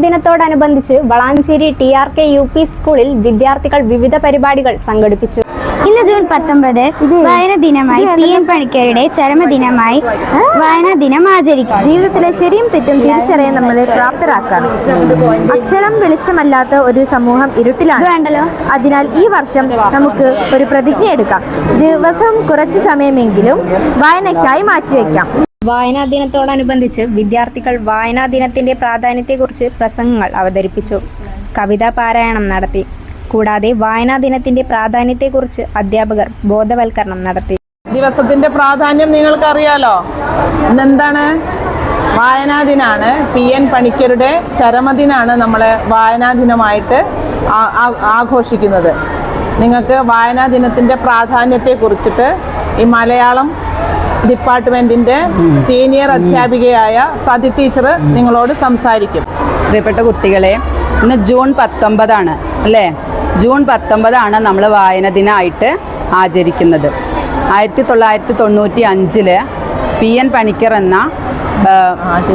ദിനത്തോടനുബന്ധിച്ച് Valanchery TRK UP സ്കൂളിൽ വിദ്യാർത്ഥികൾ വിവിധ പരിപാടികൾ സംഘടിപ്പിച്ചു. ഇന്ന് ജൂൺ 19 വായനാ ദിനമായി PN പണിക്കരുടെ ചരമദിനമായി വായനാ ദിനം ആചരിക്കും. ജീവിതത്തിലെ ശരിയും തെറ്റും തിരിച്ചറിയാൻ നമ്മളെ പ്രാപ്തരാക്കാൻ. അക്ഷരം വെളിച്ചമല്ലാത്ത ഒരു സമൂഹം ഇരുട്ടിലാണ്. അതിനാൽ ഈ വർഷം നമുക്ക് ഒരു പ്രതിജ്ഞ എടുക്കാം. ദിവസവും കുറച്ചു സമയമെങ്കിലും വായനയ്ക്കായി മാറ്റിവെക്കാം. വായനാ ദിനത്തോടനുബന്ധിച്ച് വിദ്യാർത്ഥികൾ വായനാ ദിനത്തിന്റെ പ്രാധാന്യത്തെക്കുറിച്ച് പ്രസംഗങ്ങൾ അവതരിപ്പിച്ചു. കവിതാ പാരായണം നടത്തി. കൂടാതെ വായനാ ദിനത്തിന്റെ പ്രാധാന്യത്തെക്കുറിച്ച് അധ്യാപകർ ബോധവൽക്കരണം നടത്തി. ദിവസത്തിന്റെ പ്രാധാന്യം നിങ്ങൾക്കറിയാലോ. ഇന്നെന്താണ്? വായനാ ദിനാണ്. PN പണിക്കരുടെ ചരമദിനാണ് നമ്മൾ വായനാ ദിനമായിട്ട് ആഘോഷിക്കുന്നത്. നിങ്ങൾക്ക് വായനാ ദിനത്തിന്റെ പ്രാധാന്യത്തെക്കുറിച്ചിട്ട് ഈ മലയാളം ഡിപ്പാർട്ട്മെന്റിന്റെ സീനിയർ അധ്യാപികയായ സതി ടീച്ചർ നിങ്ങളോട് സംസാരിക്കും. പ്രിയപ്പെട്ട കുട്ടികളെ, ഇന്ന് ജൂൺ 19 അല്ലേ? ജൂൺ 19 നമ്മൾ വായന ദിനമായിട്ട് ആചരിക്കുന്നത്. 1995 PN പണിക്കർ എന്ന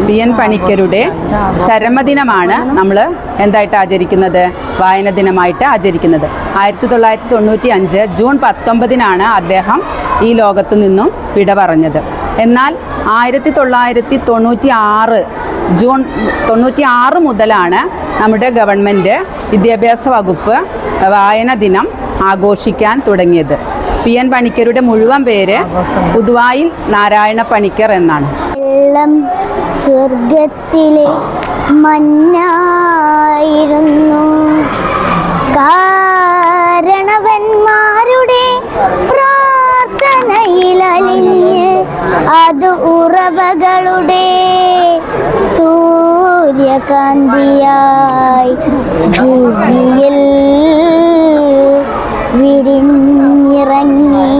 PN പണിക്കരുടെ ചരമദിനമാണ് നമ്മൾ എന്തായിട്ട് ആചരിക്കുന്നത്? വായന ദിനമായിട്ട് ആചരിക്കുന്നത്. 1995 ജൂൺ 19 അദ്ദേഹം ഈ ലോകത്തു നിന്നും വിട പറഞ്ഞത്. എന്നാൽ 1996 ജൂൺ 96 മുതലാണ് നമ്മുടെ ഗവൺമെൻറ് വിദ്യാഭ്യാസ വകുപ്പ് വായന ദിനം ആഘോഷിക്കാൻ തുടങ്ങിയത്. PN പണിക്കരുടെ മുഴുവൻ പേര് പുതുവായിൽ നാരായണ പണിക്കർ എന്നാണ്. സ്വർഗത്തിലെ മഞ്ഞായിരുന്നു കാരണവന്മാരുടെ പ്രാർത്ഥനയിലലിഞ്ഞ് അത് ഉറവകളുടെ സൂര്യകാന്തിയായി ഭൂമിയിൽ വിരിഞ്ഞിറങ്ങി.